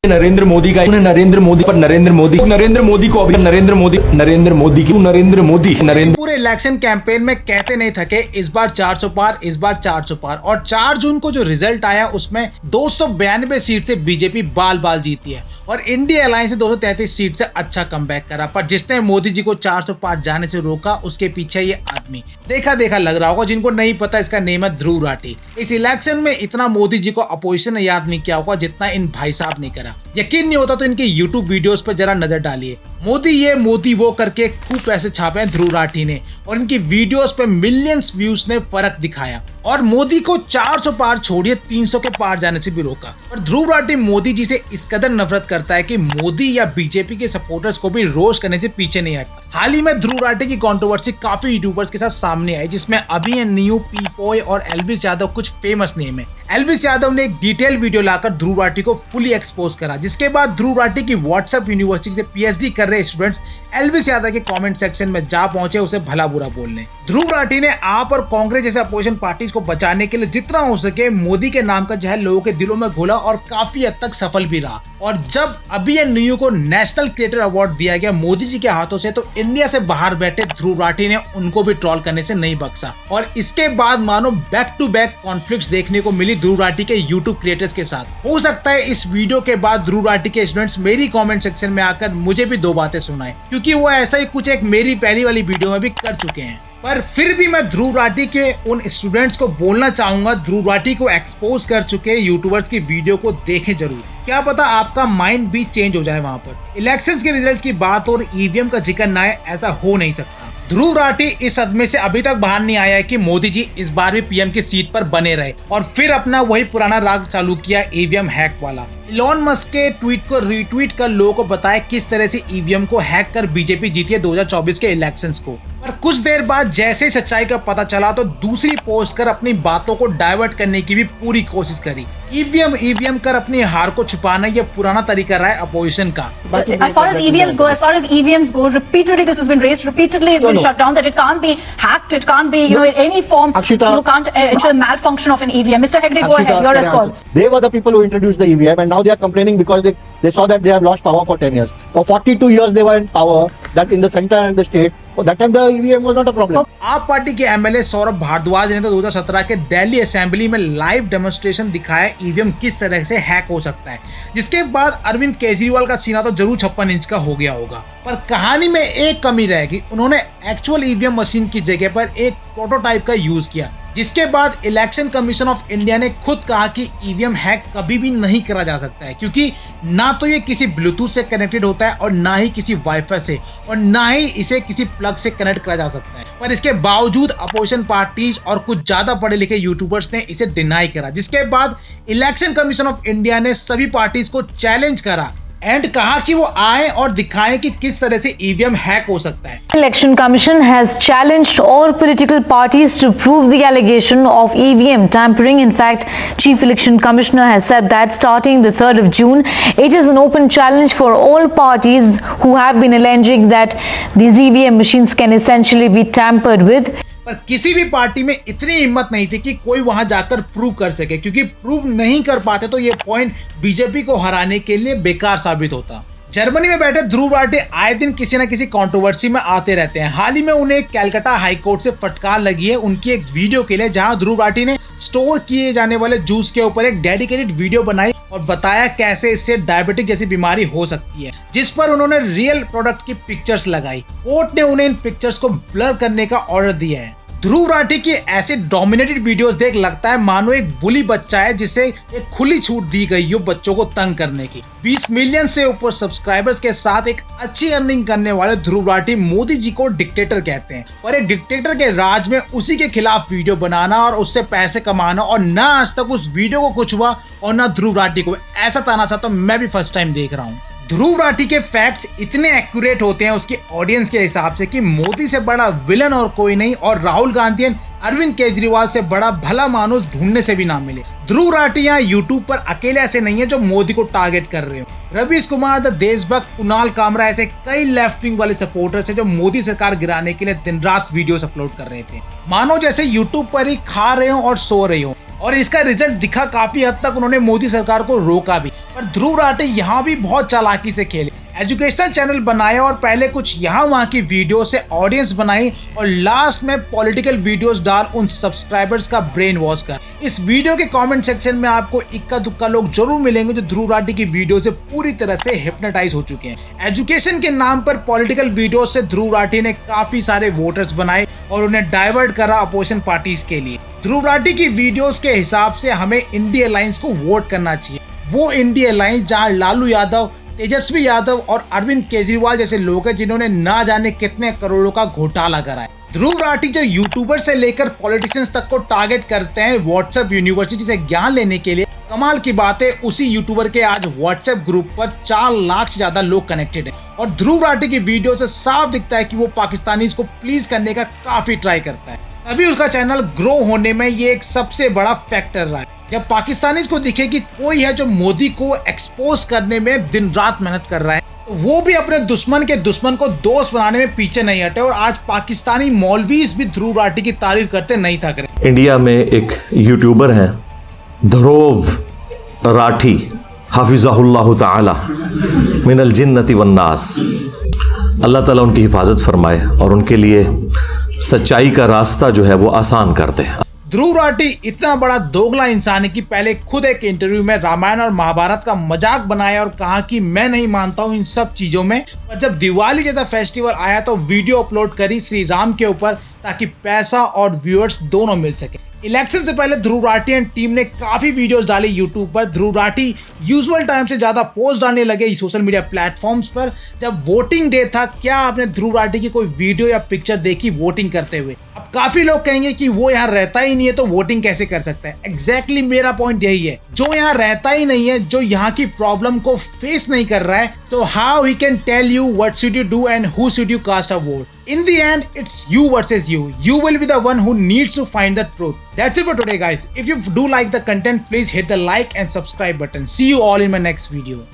नरेंद्र मोदी का नरेंद्र मोदी पर नरेंद्र मोदी को अभी नरेंद्र मोदी पूरे इलेक्शन कैंपेन में कहते नहीं थके इस बार 400 पार, इस बार 400 पार। और 4 जून को जो रिजल्ट आया उसमें 292 सीट से बीजेपी बाल बाल जीती है और इंडिया अलायंस ने 233 सीट से अच्छा कमबैक करा। पर जिसने मोदी जी को 400 पार जाने से रोका उसके पीछे ये आदमी देखा देखा लग रहा होगा। जिनको नहीं पता इसका नेम है ध्रुव राठी। इस इलेक्शन में इतना मोदी जी को अपोजिशन ने याद नहीं किया होगा जितना इन भाई साहब ने करा। यकीन नहीं होता तो इनके YouTube वीडियोस पर जरा नजर डालिए। मोदी ये मोदी वो करके खूब पैसे छापे हैं ध्रुव राठी ने और इनकी वीडियोस पे मिलियंस व्यूज ने फर्क दिखाया और मोदी को 400 पार छोड़िए 300 के पार जाने से भी रोका। और ध्रुव राठी मोदी जी से इस कदर नफरत करता है कि मोदी या बीजेपी के सपोर्टर्स को भी रोस्ट करने से पीछे नहीं हटता। हाल ही में ध्रुव राठी की कंट्रोवर्सी काफी यूट्यूबर्स के साथ सामने आई जिसमें अभी न्यू पीपॉय और एल्विस यादव कुछ फेमस नेम है। एल्विस यादव ने एक डिटेल वीडियो लाकर ध्रुव राठी को फुली एक्सपोज करा जिसके बाद ध्रुव राठी की व्हाट्सएप यूनिवर्सिटी से PhD कर रहे स्टूडेंट्स एल्विस यादव के कमेंट सेक्शन में जा पहुंचे उसे भला बुरा बोलने। ध्रुव राठी ने आप और कांग्रेस जैसे अपोजिशन पार्टीज को बचाने के लिए जितना हो सके मोदी के नाम का जहर लोगों के दिलों में घोला और काफी हद तक सफल भी रहा। और जब अभी न्यू को नेशनल क्रिएटर अवार्ड दिया गया मोदी जी के हाथों से तो इंडिया से बाहर बैठे ध्रुव राठी ने उनको भी ट्रोल करने से नहीं बख्शा। और इसके बाद मानो बैक टू बैक कॉन्फ्लिक्ट्स देखने को मिली ध्रुव राठी के यूट्यूब क्रिएटर्स के साथ। हो सकता है इस वीडियो के बाद ध्रुव राठी के स्टूडेंट्स मेरी कमेंट सेक्शन में आकर मुझे भी 2 बातें सुनाएं क्योंकि वो ऐसा ही कुछ एक मेरी पहली वाली वीडियो में भी कर चुके हैं। पर फिर भी मैं ध्रुव राठी के उन स्टूडेंट्स को बोलना चाहूंगा ध्रुव राठी को एक्सपोज कर चुके यूट्यूबर्स की वीडियो को देखें जरूर। क्या पता आपका माइंड भी चेंज हो जाए। वहां पर इलेक्शंस के रिजल्ट की बात और EVM का जिक्र ना है ऐसा हो नहीं सकता। ध्रुव राठी इस सदमे से अभी तक बाहर नहीं आया है कि मोदी जी इस बार भी PM की सीट पर बने रहे और फिर अपना वही पुराना राग चालू किया EVM हैक वाला। इलॉन मस्क के ट्वीट को रीट्वीट कर लोगों को बताया किस तरह से EVM को हैक कर बीजेपी जीती है 2024 के इलेक्शंस को। पर कुछ देर बाद जैसे ही सच्चाई का पता चला तो दूसरी पोस्ट कर अपनी बातों को डाइवर्ट करने की भी पूरी कोशिश करी। EVM कर अपनी हार को छुपाना यह पुराना तरीका रहा है अपोजिशन का। As far as EVMs go, repeatedly this has been raised, repeatedly it's been shut down that it can't be hacked, it can't be, in any form, Akshita, you can't ensure malfunction of an EVM. Mr. Hegde, go ahead, your response. They were the people who introduced the EVM and now they are complaining because they saw that they have lost power for 10 years. For 42 years they were in power, that in the center and the state. So that time the EVM was not a problem. आप party के MLA Saurabh Bhardwaj ने तो 2017 के Delhi assembly में live demonstration दिखाया EVM किस तरह से हैक हो सकता है जिसके बाद अरविंद केजरीवाल का सीना तो जरूर 56 इंच का हो गया होगा। पर कहानी में एक कमी रहेगी, उन्होंने एक्चुअल EVM मशीन की जगह पर एक प्रोटोटाइप का यूज किया जिसके बाद इलेक्शन कमीशन ऑफ इंडिया ने खुद कहा कि EVM हैक कभी भी नहीं करा जा सकता है क्योंकि ना तो ये किसी ब्लूटूथ से कनेक्टेड होता है और ना ही किसी वाईफाई से और ना ही इसे किसी प्लग से कनेक्ट करा जा सकता है। पर इसके बावजूद अपोजिशन पार्टीज और कुछ ज्यादा पढ़े लिखे यूट्यूबर्स ने इसे डिनाई करा जिसके बाद इलेक्शन कमीशन ऑफ इंडिया ने सभी पार्टीज को चैलेंज करा एंड कहा कि वो आए और दिखाएं कि किस तरह से EVM हैक हो सकता है। Election Commission has challenged all political parties to prove the allegation of EVM tampering. In fact, Chief Election Commissioner has said that starting the 3rd of June, it is an open challenge for all parties who have been alleging that these EVM machines can essentially be tampered with. पर किसी भी party में इतनी हिम्मत नहीं थी कि कोई वहां जाकर प्रूव कर सके क्योंकि प्रूव नहीं कर पाते तो ये पॉइंट बीजेपी को हराने के लिए बेकार साबित होता। जर्मनी में बैठे ध्रुव राठी आए दिन किसी न किसी कंट्रोवर्सी में आते रहते हैं। हाल ही में उन्हें कलकत्ता हाई कोर्ट से फटकार लगी है उनकी एक वीडियो के लिए जहां ध्रुव राठी ने स्टोर किए जाने वाले जूस के ऊपर एक डेडिकेटेड वीडियो बनाई और बताया कैसे इससे डायबिटिक जैसी बीमारी हो सकती है जिस पर उन्होंने रियल प्रोडक्ट की पिक्चर्स लगाई। कोर्ट ने उन्हें इन पिक्चर्स को ब्लर करने का ऑर्डर दिया है। ध्रुव राठी की ऐसे डोमिनेटेड वीडियोस देख लगता है मानो एक बुली बच्चा है जिसे एक खुली छूट दी गई हो बच्चों को तंग करने की। 20 मिलियन से ऊपर सब्सक्राइबर्स के साथ एक अच्छी अर्निंग करने वाले ध्रुव राठी मोदी जी को डिक्टेटर कहते हैं और एक डिक्टेटर के राज में उसी के खिलाफ वीडियो बनाना और उससे पैसे कमाना और ना आज तक उस वीडियो को कुछ हुआ और ना ध्रुव राठी को, ऐसा तानाशाह तो मैं भी फर्स्ट टाइम देख रहा हूँ। ध्रुव राठी के फैक्ट्स इतने एक्यूरेट होते हैं उसकी ऑडियंस के हिसाब से कि मोदी से बड़ा विलन और कोई नहीं और राहुल गांधी अरविंद केजरीवाल से बड़ा भला मानुस ढूंढने से भी ना मिले। ध्रुव राठी यहाँ यूट्यूब पर अकेले ऐसे नहीं है जो मोदी को टारगेट कर रहे हो। रवीश कुमार द देशभक्त, कुणाल कामरा ऐसे कई लेफ्ट विंग वाले सपोर्टर्स हैं जो मोदी सरकार गिराने के लिए दिन रात वीडियोस अपलोड कर रहे थे मानो जैसे यूट्यूब पर ही खा रहे हो और सो रहे हो। और इसका रिजल्ट दिखा, काफी हद तक उन्होंने मोदी सरकार को रोका भी। पर ध्रुव राठी यहाँ भी बहुत चालाकी से खेले, एजुकेशनल चैनल बनाया और पहले कुछ यहाँ वहाँ की वीडियो से ऑडियंस बनाई और लास्ट में पॉलिटिकल वीडियोस डाल उन सब्सक्राइबर्स का ब्रेन वॉश कर। इस वीडियो के कमेंट सेक्शन में आपको इक्का दुक्का लोग जरूर मिलेंगे जो ध्रुव राठी की वीडियो से पूरी तरह से हिप्नोटाइज हो चुके हैं। एजुकेशन के नाम पर पॉलिटिकल वीडियो से ध्रुव राठी ने काफी सारे वोटर्स बनाए और उन्हें डाइवर्ट करा अपोजिशन पार्टीज के लिए। ध्रुव राठी की वीडियोस के हिसाब से हमें इंडिया अलायंस को वोट करना चाहिए, वो इंडिया अलायंस जहां लालू यादव, तेजस्वी यादव और अरविंद केजरीवाल जैसे लोग हैं जिन्होंने ना जाने कितने करोड़ों का घोटाला करा है। ध्रुव राठी जो यूट्यूबर से लेकर पॉलिटिशियंस तक को टारगेट करते हैं व्हाट्सएप यूनिवर्सिटी से ज्ञान लेने के लिए, कमाल की बात है उसी यूट्यूबर के आज व्हाट्सएप ग्रुप पर 4 लाख से ज्यादा लोग कनेक्टेड हैं और ध्रुव राठी की वीडियो से साफ दिखता है कि वो पाकिस्तानीज को प्लीज करने का काफी ट्राई करता है, तभी उसका चैनल ग्रो होने में ये एक सबसे बड़ा फैक्टर रहा है। जब पाकिस्तानीज को दिखे कि कोई है जो मोदी को एक्सपोज करने में दिन रात मेहनत कर रहा है तो वो भी अपने दुश्मन के दुश्मन को दोस्त बनाने में पीछे नहीं हटे और आज पाकिस्तानी मौलवीज भी ध्रुव राठी की तारीफ करते नहीं थक रहे। इंडिया में एक यूट्यूबर हैं ध्रुव राठी हाफिज़हुल्लाह ताला मिनल जिन्नति वन्नास, अल्लाह ताला उनकी हिफाजत फरमाए और उनके लिए सच्चाई का रास्ता जो है वो आसान कर दे। ध्रुव राठी इतना बड़ा दोगला इंसान है कि पहले खुद एक इंटरव्यू में रामायण और महाभारत का मजाक बनाया और कहा कि मैं नहीं मानता हूं इन सब चीजों में, पर जब दिवाली जैसा फेस्टिवल आया तो वीडियो अपलोड करी श्री राम के ऊपर ताकि पैसा और व्यूअर्स दोनों मिल सके। इलेक्शन से पहले ध्रुव राठी एंड टीम ने काफी वीडियोस डाली यूट्यूब पर। ध्रुव राठी यूजुअल टाइम से ज्यादा पोस्ट डालने लगे सोशल मीडिया प्लेटफॉर्म्स पर। जब वोटिंग डे था, क्या आपने ध्रुव राठी की कोई वीडियो या पिक्चर देखी वोटिंग करते हुए? अब काफी लोग कहेंगे कि वो यहाँ रहता ही नहीं है तो वोटिंग कैसे कर सकता है। एग्जैक्टली मेरा पॉइंट यही है, जो यहाँ रहता ही नहीं है, जो यहाँ की प्रॉब्लम को फेस नहीं कर रहा है, so how he can tell you what should you do and who should you cast a vote? In the end, it's you versus you. You will be the one who needs to find the truth. That's it for today, guys. If you do like the content, please hit the like and subscribe button. See you all in my next video.